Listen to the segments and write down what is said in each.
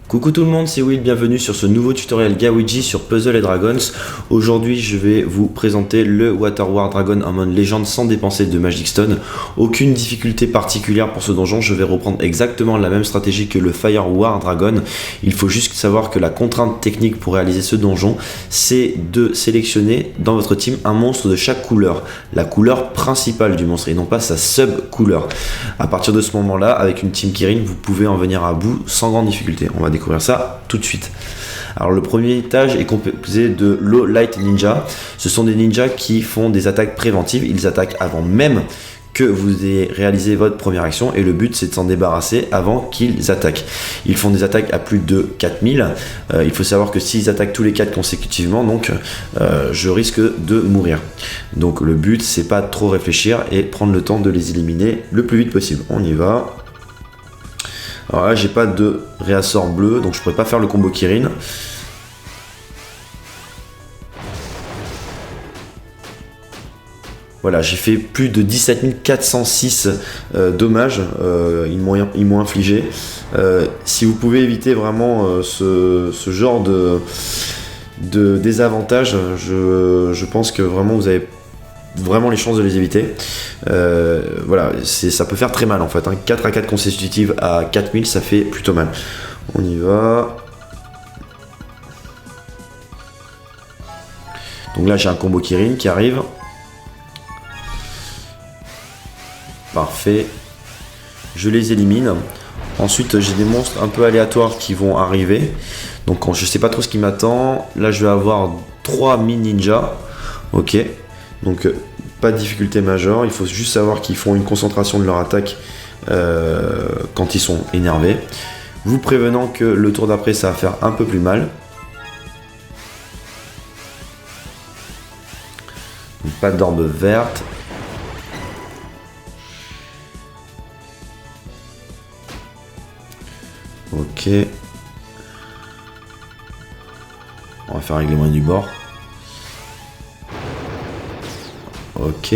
Coucou tout le monde, c'est Will, bienvenue sur ce nouveau tutoriel Gawiji sur Puzzle & Dragons. Aujourd'hui je vais vous présenter le Water War Dragon en mode légende sans dépenser de Magic Stone. Aucune difficulté particulière pour ce donjon, je vais reprendre exactement la même stratégie que le Fire War Dragon. Il faut juste savoir que la contrainte technique pour réaliser ce donjon, c'est de sélectionner dans votre team un monstre de chaque couleur. La couleur principale du monstre et non pas sa sub-couleur. À partir de ce moment-là, avec une team Kirin, vous pouvez en venir à bout sans grande difficulté. On va découvrir ça tout de suite. Alors le premier étage est composé de Low Light Ninja. Ce sont des ninjas qui font des attaques préventives. Ils attaquent avant même que vous ayez réalisé votre première action et le but c'est de s'en débarrasser avant qu'ils attaquent. Ils font des attaques à plus de 4000. Il faut savoir que s'ils attaquent tous les 4 consécutivement, donc je risque de mourir. Donc le but c'est pas trop réfléchir et prendre le temps de les éliminer le plus vite possible. On y va. Alors là, j'ai pas de réassort bleu, donc je pourrais pas faire le combo Kirin. Voilà, j'ai fait plus de 17 406 dommages, ils m'ont infligé. Si vous pouvez éviter vraiment ce genre de désavantage, je pense que vraiment vous avez vraiment les chances de les éviter. Voilà, ça peut faire très mal en fait, hein. 4 à 4 consécutives à 4000, ça fait plutôt mal. On y va. Donc là j'ai un combo Kirin qui arrive. Parfait. Je les élimine. Ensuite j'ai des monstres un peu aléatoires qui vont arriver. Donc je sais pas trop ce qui m'attend. Là je vais avoir 3 mini-ninjas. Ok. Donc pas de difficulté majeure, il faut juste savoir qu'ils font une concentration de leur attaque quand ils sont énervés. Vous prévenant que le tour d'après ça va faire un peu plus mal. Donc, pas d'orbe verte. Ok. On va faire régler moins du bord. Ok.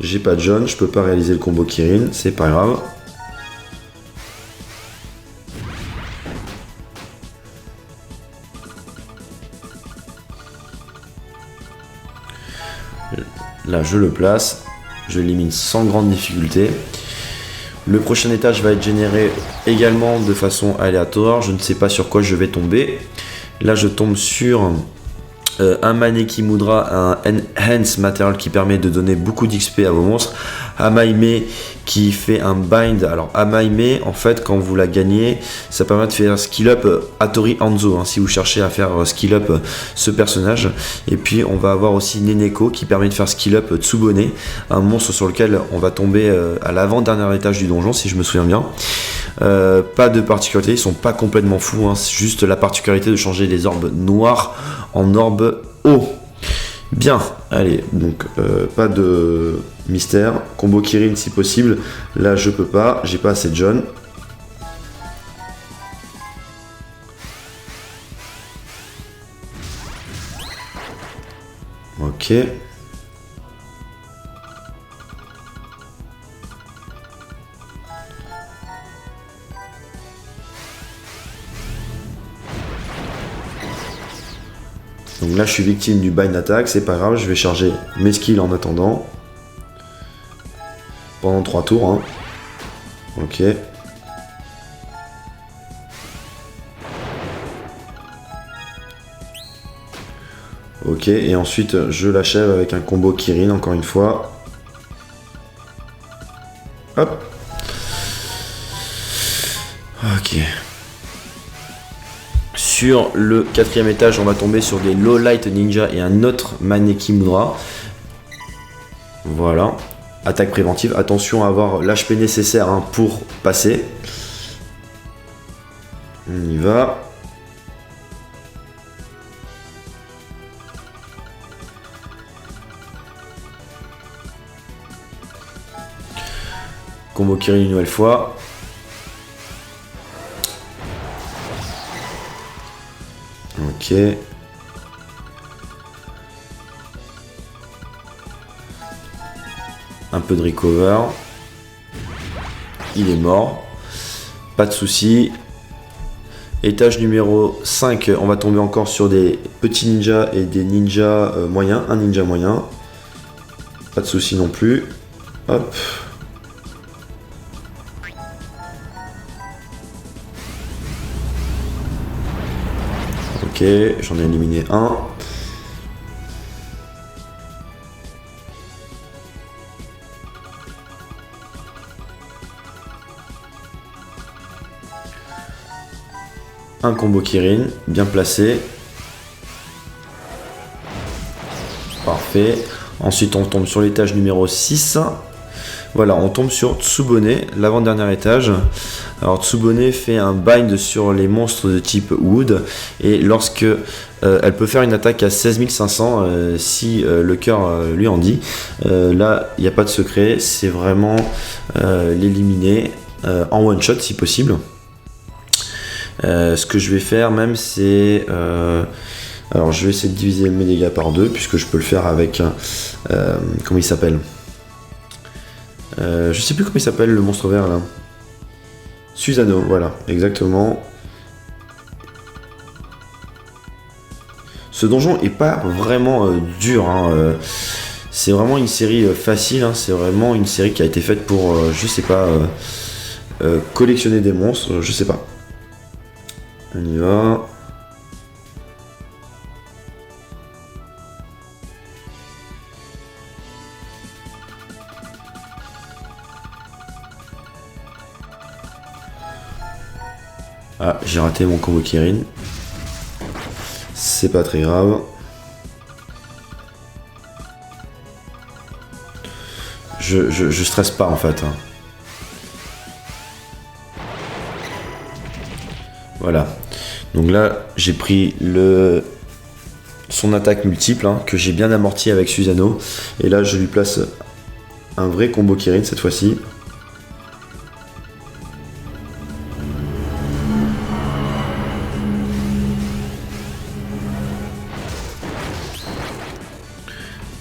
J'ai pas de jaune, je peux pas réaliser le combo Kirin, c'est pas grave. Là je le place, je l'élimine sans grande difficulté. Le prochain étage va être généré également de façon aléatoire, je ne sais pas sur quoi je vais tomber. Là je tombe sur un Maneki Mudra, un Enhance Material qui permet de donner beaucoup d'XP à vos monstres. Amaime qui fait un bind. Alors Amaime, en fait, quand vous la gagnez, ça permet de faire skill up Hattori Hanzo, hein, si vous cherchez à faire skill up ce personnage. Et puis on va avoir aussi Neneko qui permet de faire skill up Tsubone, un monstre sur lequel on va tomber à l'avant-dernier étage du donjon, si je me souviens bien. Pas de particularité, ils sont pas complètement fous, hein, c'est juste la particularité de changer les orbes noirs en orbes hauts. Bien, allez, donc pas de mystère. Combo Kirin si possible. Là je peux pas, j'ai pas assez de jaune. Ok. Donc là je suis victime du bind attack, c'est pas grave, je vais charger mes skills en attendant. Pendant 3 tours, hein. Ok. Ok, et ensuite je l'achève avec un combo Kirin encore une fois. Hop. Ok. Sur le 4e étage, on va tomber sur des Low Light Ninja et un autre Maneki Mudra. Voilà. Attaque préventive. Attention à avoir l'HP nécessaire, hein, pour passer. On y va. Combo Kirin une nouvelle fois. Ok. Un peu de recover. Il est mort. pas de souci. Étage numéro 5, on va tomber encore sur des petits ninjas et des ninjas moyens. Un ninja moyen. Pas de souci non plus. Hop. Ok, j'en ai éliminé un. Un combo Kirin, bien placé. Parfait. Ensuite, on tombe sur l'étage numéro 6. Voilà, on tombe sur Tsubone, l'avant-dernier étage. Alors, Tsubone fait un bind sur les monstres de type Wood. Et lorsque elle peut faire une attaque à 16 500, si le cœur lui en dit. Là, il n'y a pas de secret. C'est vraiment l'éliminer en one-shot si possible. Ce que je vais faire même, c'est... alors, je vais essayer de diviser mes dégâts par 2, puisque je peux le faire avec... comment il s'appelle? Je sais plus comment il s'appelle, le monstre vert, là. Susano, voilà, exactement. Ce donjon est pas vraiment dur, hein, c'est vraiment une série facile, hein, c'est vraiment une série qui a été faite pour, je sais pas, collectionner des monstres, je sais pas. On y va. Ah, j'ai raté mon combo Kirin. C'est pas très grave. Je stresse pas en fait. Hein. Voilà. Donc là, j'ai pris son attaque multiple, hein, que j'ai bien amorti avec Susano. Et là, je lui place un vrai combo Kirin cette fois-ci.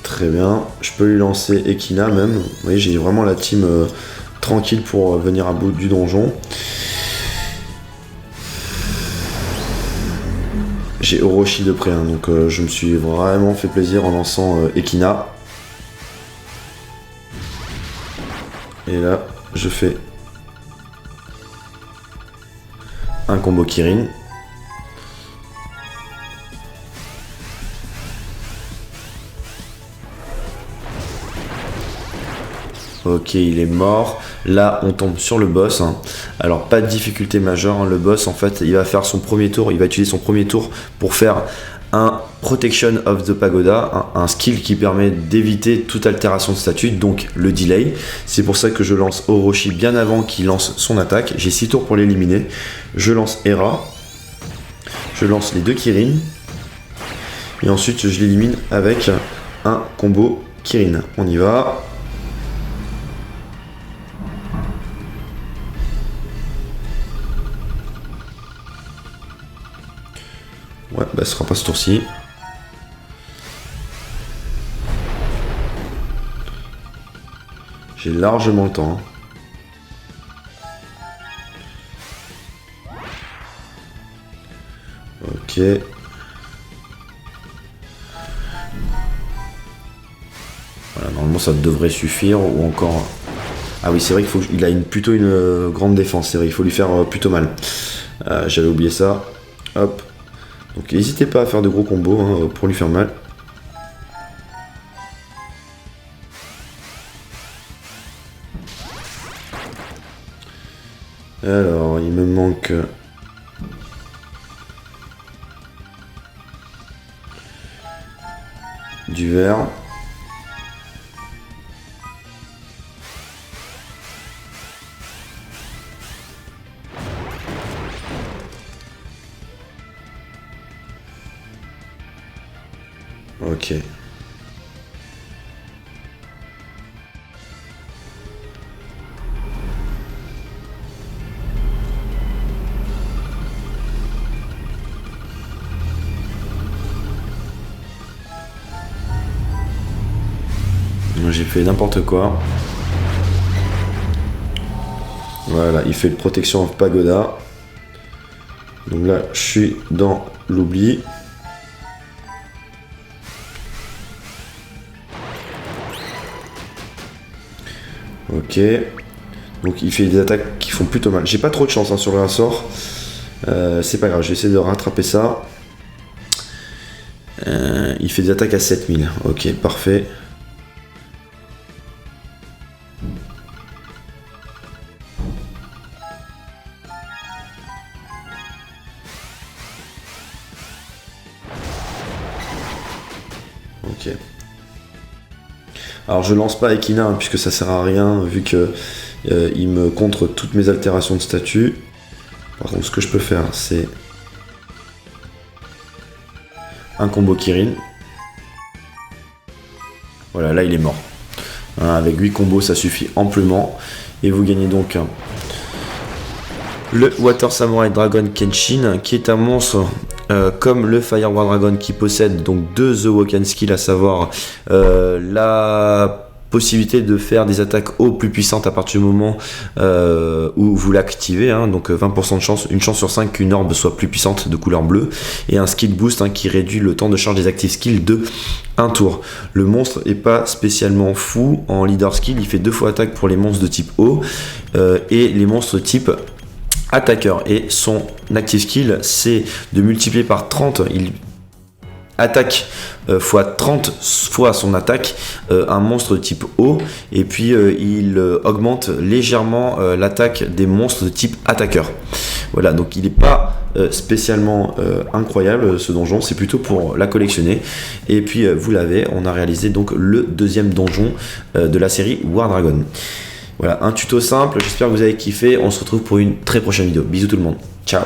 Très bien. Je peux lui lancer Ekina même. Vous voyez, j'ai vraiment la team tranquille pour venir à bout du donjon. J'ai Orochi de près, hein, donc je me suis vraiment fait plaisir en lançant Ekina. Et là, je fais un combo Kirin. Ok, il est mort. Là, on tombe sur le boss. Hein. Alors, pas de difficulté majeure. Hein. Le boss, en fait, il va faire son premier tour. Il va utiliser son premier tour pour faire un Protection of the Pagoda, un skill qui permet d'éviter toute altération de statut, donc le delay. C'est pour ça que je lance Orochi bien avant qu'il lance son attaque. J'ai 6 tours pour l'éliminer. Je lance Hera. Je lance les deux Kirin. Et ensuite, je l'élimine avec un combo Kirin. On y va. Ouais, bah ce sera pas ce tour-ci. J'ai largement le temps. Ok. Voilà, normalement ça devrait suffire, ou encore... Ah oui, c'est vrai qu'il a plutôt une grande défense, c'est vrai, il faut lui faire plutôt mal. J'avais oublié ça. Hop. Donc n'hésitez pas à faire de gros combos hein, pour lui faire mal. Alors, il me manque... du vert. Ok. J'ai fait n'importe quoi. Voilà, il fait le Protection of Pagoda. Donc là, je suis dans l'oubli. Ok. Donc il fait des attaques qui font plutôt mal. J'ai pas trop de chance hein, sur le sort. C'est pas grave, je vais essayer de rattraper ça. Il fait des attaques à 7000. Ok, parfait. Ok. Alors je lance pas Ekina hein, puisque ça sert à rien vu que il me contre toutes mes altérations de statut. Par contre ce que je peux faire c'est un combo Kirin. Voilà, là il est mort. Hein, avec 8 combos ça suffit amplement. Et vous gagnez donc le Water Samurai Dragon Kenshin qui est un monstre comme le Fire War Dragon qui possède donc 2 The Woken Skill, à savoir la possibilité de faire des attaques eau plus puissantes à partir du moment où vous l'activez, hein, donc 20% de chance, une chance sur 5 qu'une orbe soit plus puissante de couleur bleue, et un skill boost hein, qui réduit le temps de charge des active skills de 1 tour. Le monstre est pas spécialement fou en leader skill, il fait 2 fois attaque pour les monstres de type eau et les monstres type attaqueur, et son active skill c'est de multiplier par 30, il attaque fois 30 fois son attaque un monstre de type eau, et puis il augmente légèrement l'attaque des monstres de type attaqueur. Voilà, donc il n'est pas spécialement incroyable ce donjon, c'est plutôt pour la collectionner. Et puis vous l'avez, on a réalisé donc le deuxième donjon de la série War Dragon. Voilà, un tuto simple, j'espère que vous avez kiffé, on se retrouve pour une très prochaine vidéo. Bisous tout le monde, ciao.